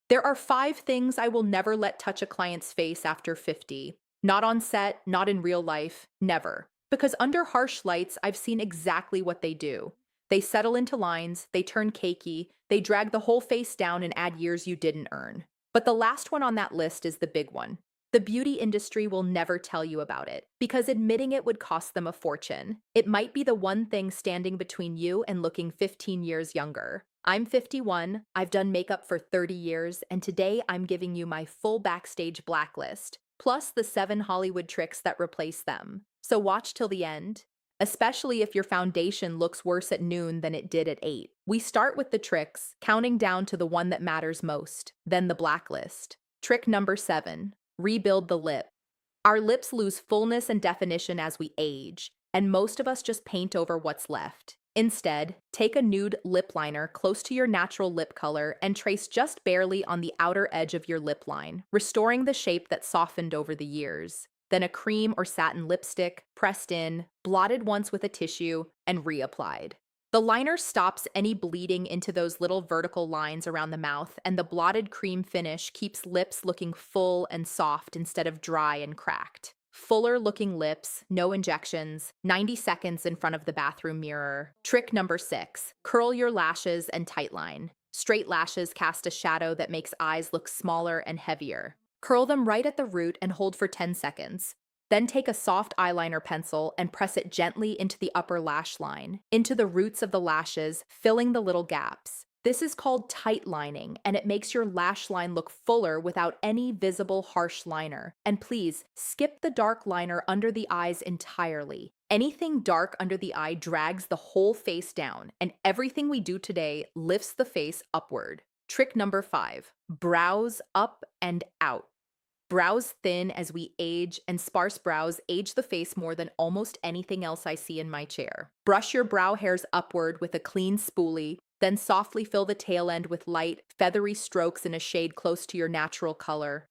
There are 5 things I will never let touch a client's face after 50. Not on set, not in real life, never. Because under harsh lights, I've seen exactly what they do. They settle into lines, they turn cakey, they drag the whole face down and add years you didn't earn. But the last one on that list is the big one. The beauty industry will never tell you about it, because admitting it would cost them a fortune. It might be the one thing standing between you and looking 15 years younger. I'm 51, I've done makeup for 30 years, and today I'm giving you my full backstage blacklist, plus the 7 Hollywood tricks that replace them. So watch till the end, especially if your foundation looks worse at noon than it did at 8. We start with the tricks, counting down to the one that matters most, then the blacklist. Trick number 7, rebuild the lip. Our lips lose fullness and definition as we age, and most of us just paint over what's left. Instead, take a nude lip liner close to your natural lip color and trace just barely on the outer edge of your lip line, restoring the shape that softened over the years. Then a cream or satin lipstick, pressed in, blotted once with a tissue, and reapplied. The liner stops any bleeding into those little vertical lines around the mouth, and the blotted cream finish keeps lips looking full and soft instead of dry and cracked. Fuller looking lips, no injections, 90 seconds in front of the bathroom mirror. Trick number 6, curl your lashes and tightline. Straight lashes cast a shadow that makes eyes look smaller and heavier. Curl them right at the root and hold for 10 seconds. Then take a soft eyeliner pencil and press it gently into the upper lash line, into the roots of the lashes, filling the little gaps. This is called tight lining, and it makes your lash line look fuller without any visible harsh liner. And please, skip the dark liner under the eyes entirely. Anything dark under the eye drags the whole face down, and everything we do today lifts the face upward. Trick number 5, brows up and out. Brows thin as we age, and sparse brows age the face more than almost anything else I see in my chair. Brush your brow hairs upward with a clean spoolie, then softly fill the tail end with light, feathery strokes in a shade close to your natural color.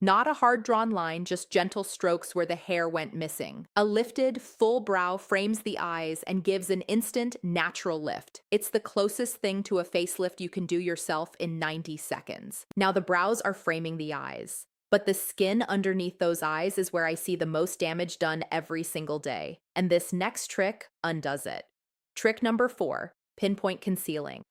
Not a hard-drawn line, just gentle strokes where the hair went missing. A lifted, full brow frames the eyes and gives an instant, natural lift. It's the closest thing to a facelift you can do yourself in 90 seconds. Now the brows are framing the eyes. But the skin underneath those eyes is where I see the most damage done every single day. And this next trick undoes it. Trick number 4, pinpoint concealing.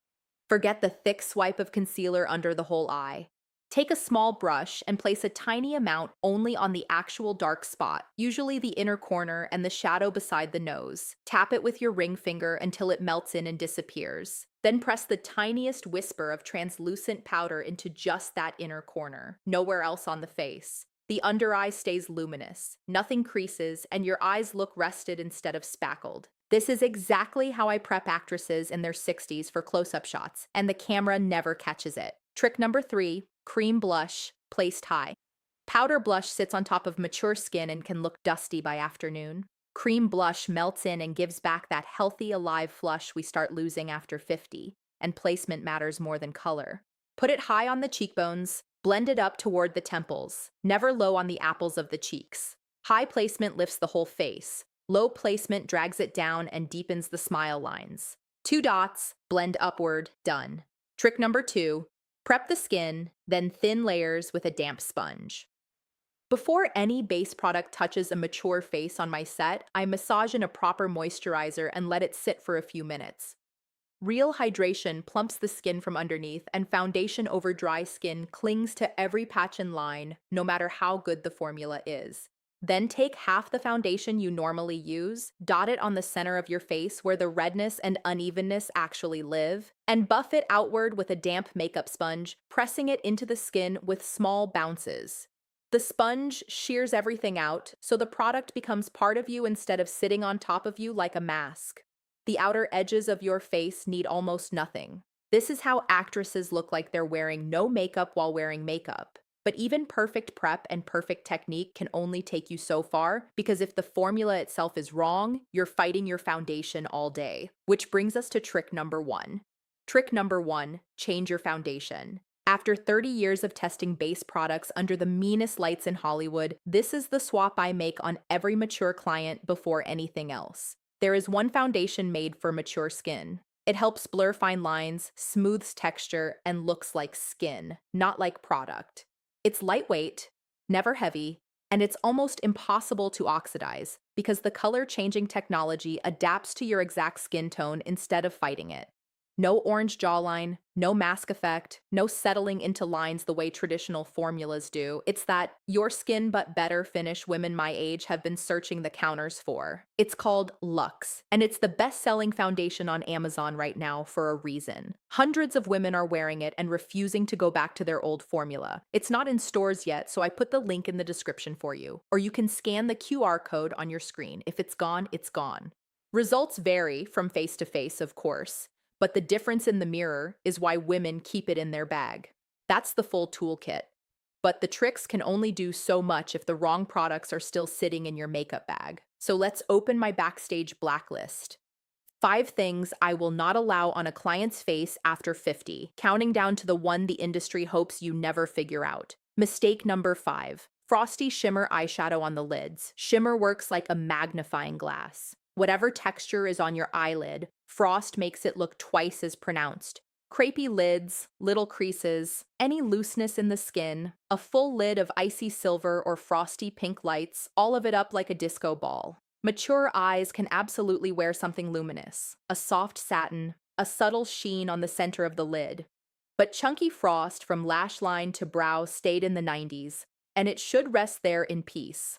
Forget the thick swipe of concealer under the whole eye. Take a small brush and place a tiny amount only on the actual dark spot, usually the inner corner and the shadow beside the nose. Tap it with your ring finger until it melts in and disappears. Then press the tiniest whisper of translucent powder into just that inner corner, nowhere else on the face. The under eye stays luminous, nothing creases, and your eyes look rested instead of spackled. This is exactly how I prep actresses in their 60s for close-up shots, and the camera never catches it. Trick number 3, cream blush, placed high. Powder blush sits on top of mature skin and can look dusty by afternoon. Cream blush melts in and gives back that healthy, alive flush we start losing after 50, and placement matters more than color. Put it high on the cheekbones, blend it up toward the temples, never low on the apples of the cheeks. High placement lifts the whole face. Low placement drags it down and deepens the smile lines. 2 dots, blend upward, done. Trick number 2, prep the skin, then thin layers with a damp sponge. Before any base product touches a mature face on my set, I massage in a proper moisturizer and let it sit for a few minutes. Real hydration plumps the skin from underneath, and foundation over dry skin clings to every patch and line, no matter how good the formula is. Then take half the foundation you normally use, dot it on the center of your face where the redness and unevenness actually live, and buff it outward with a damp makeup sponge, pressing it into the skin with small bounces. The sponge shears everything out, so the product becomes part of you instead of sitting on top of you like a mask. The outer edges of your face need almost nothing. This is how actresses look like they're wearing no makeup while wearing makeup. But even perfect prep and perfect technique can only take you so far, because if the formula itself is wrong, you're fighting your foundation all day. Which brings us to trick number 1. Trick number 1, change your foundation. After 30 years of testing base products under the meanest lights in Hollywood, this is the swap I make on every mature client before anything else. There is one foundation made for mature skin. It helps blur fine lines, smooths texture, and looks like skin, not like product. It's lightweight, never heavy, and it's almost impossible to oxidize because the color changing technology adapts to your exact skin tone instead of fighting it. No orange jawline, no mask effect, no settling into lines the way traditional formulas do. It's that your skin but better finish women my age have been searching the counters for. It's called Luxe, and it's the best-selling foundation on Amazon right now for a reason. Hundreds of women are wearing it and refusing to go back to their old formula. It's not in stores yet, so I put the link in the description for you. Or you can scan the QR code on your screen. If it's gone, it's gone. Results vary from face to face, of course. But the difference in the mirror is why women keep it in their bag. That's the full toolkit. But the tricks can only do so much if the wrong products are still sitting in your makeup bag. So let's open my backstage blacklist. 5 things I will not allow on a client's face after 50, counting down to the one the industry hopes you never figure out. Mistake number 5. Frosty shimmer eyeshadow on the lids. Shimmer works like a magnifying glass. Whatever texture is on your eyelid, frost makes it look twice as pronounced. Crepey lids, little creases, any looseness in the skin, a full lid of icy silver or frosty pink lights, all of it up like a disco ball. Mature eyes can absolutely wear something luminous, a soft satin, a subtle sheen on the center of the lid. But chunky frost from lash line to brow stayed in the 90s, and it should rest there in peace.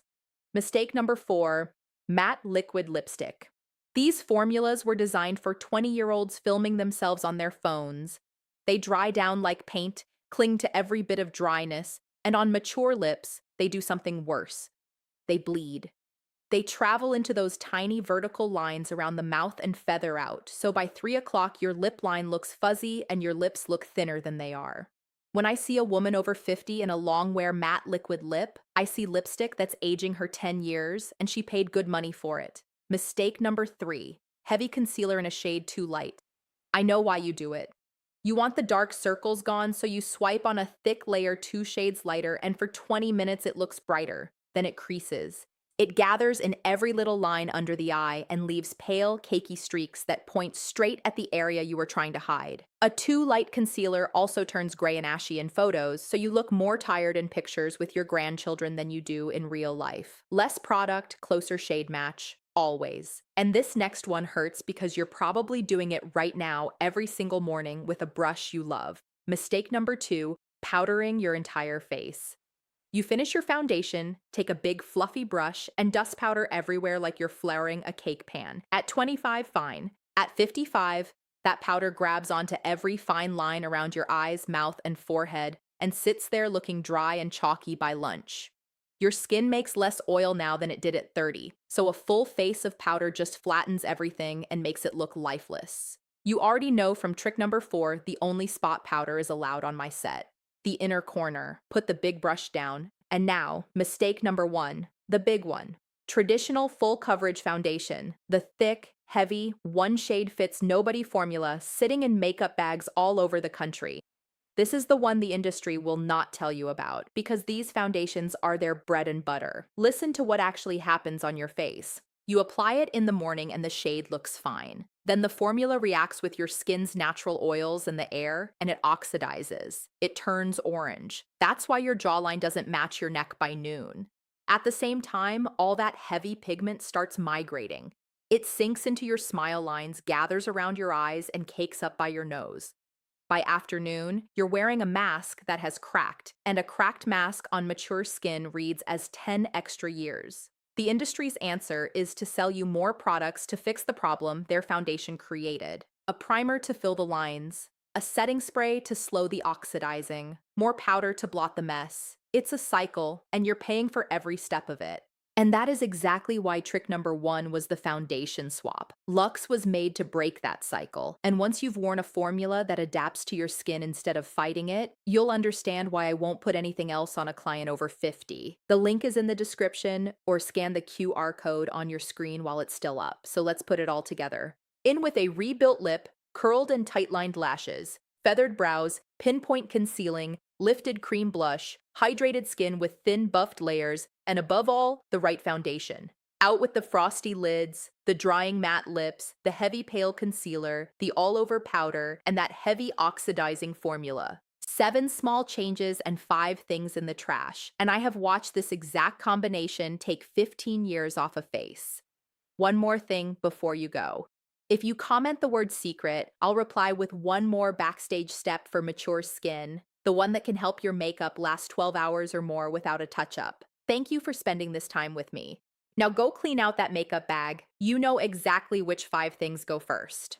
Mistake number 4. Matte liquid lipstick. These formulas were designed for 20-year-olds filming themselves on their phones. They dry down like paint, cling to every bit of dryness, and on mature lips, they do something worse. They bleed. They travel into those tiny vertical lines around the mouth and feather out, so by 3 o'clock your lip line looks fuzzy and your lips look thinner than they are. When I see a woman over 50 in a long-wear matte liquid lip, I see lipstick that's aging her 10 years, and she paid good money for it. Mistake number 3. Heavy concealer in a shade too light. I know why you do it. You want the dark circles gone, so you swipe on a thick layer 2 shades lighter, and for 20 minutes it looks brighter. Then it creases. It gathers in every little line under the eye and leaves pale, cakey streaks that point straight at the area you were trying to hide. A too light concealer also turns gray and ashy in photos, so you look more tired in pictures with your grandchildren than you do in real life. Less product, closer shade match, always. And this next one hurts because you're probably doing it right now every single morning with a brush you love. Mistake number 2, powdering your entire face. You finish your foundation, take a big fluffy brush, and dust powder everywhere like you're flouring a cake pan. At 25, fine. At 55, that powder grabs onto every fine line around your eyes, mouth, and forehead and sits there looking dry and chalky by lunch. Your skin makes less oil now than it did at 30, so a full face of powder just flattens everything and makes it look lifeless. You already know from trick number 4, the only spot powder is allowed on my set. The inner corner, put the big brush down, and now, mistake number 1, the big one. Traditional full coverage foundation, the thick, heavy, one shade fits nobody formula sitting in makeup bags all over the country. This is the one the industry will not tell you about because these foundations are their bread and butter. Listen to what actually happens on your face. You apply it in the morning and the shade looks fine. Then the formula reacts with your skin's natural oils and the air, and it oxidizes. It turns orange. That's why your jawline doesn't match your neck by noon. At the same time, all that heavy pigment starts migrating. It sinks into your smile lines, gathers around your eyes, and cakes up by your nose. By afternoon, you're wearing a mask that has cracked, and a cracked mask on mature skin reads as 10 extra years. The industry's answer is to sell you more products to fix the problem their foundation created. A primer to fill the lines, a setting spray to slow the oxidizing, more powder to blot the mess. It's a cycle, and you're paying for every step of it. And that is exactly why trick number 1 was the foundation swap. Luxe was made to break that cycle, and once you've worn a formula that adapts to your skin instead of fighting it, you'll understand why I won't put anything else on a client over 50. The link is in the description, or scan the QR code on your screen while it's still up. So let's put it all together. In with a rebuilt lip, curled and tight-lined lashes, feathered brows, pinpoint concealing, lifted cream blush, hydrated skin with thin buffed layers, and above all, the right foundation. Out with the frosty lids, the drying matte lips, the heavy pale concealer, the all-over powder, and that heavy oxidizing formula. 7 small changes and 5 things in the trash, and I have watched this exact combination take 15 years off a face. One more thing before you go. If you comment the word secret, I'll reply with one more backstage step for mature skin, the one that can help your makeup last 12 hours or more without a touch-up. Thank you for spending this time with me. Now go clean out that makeup bag. You know exactly which 5 things go first.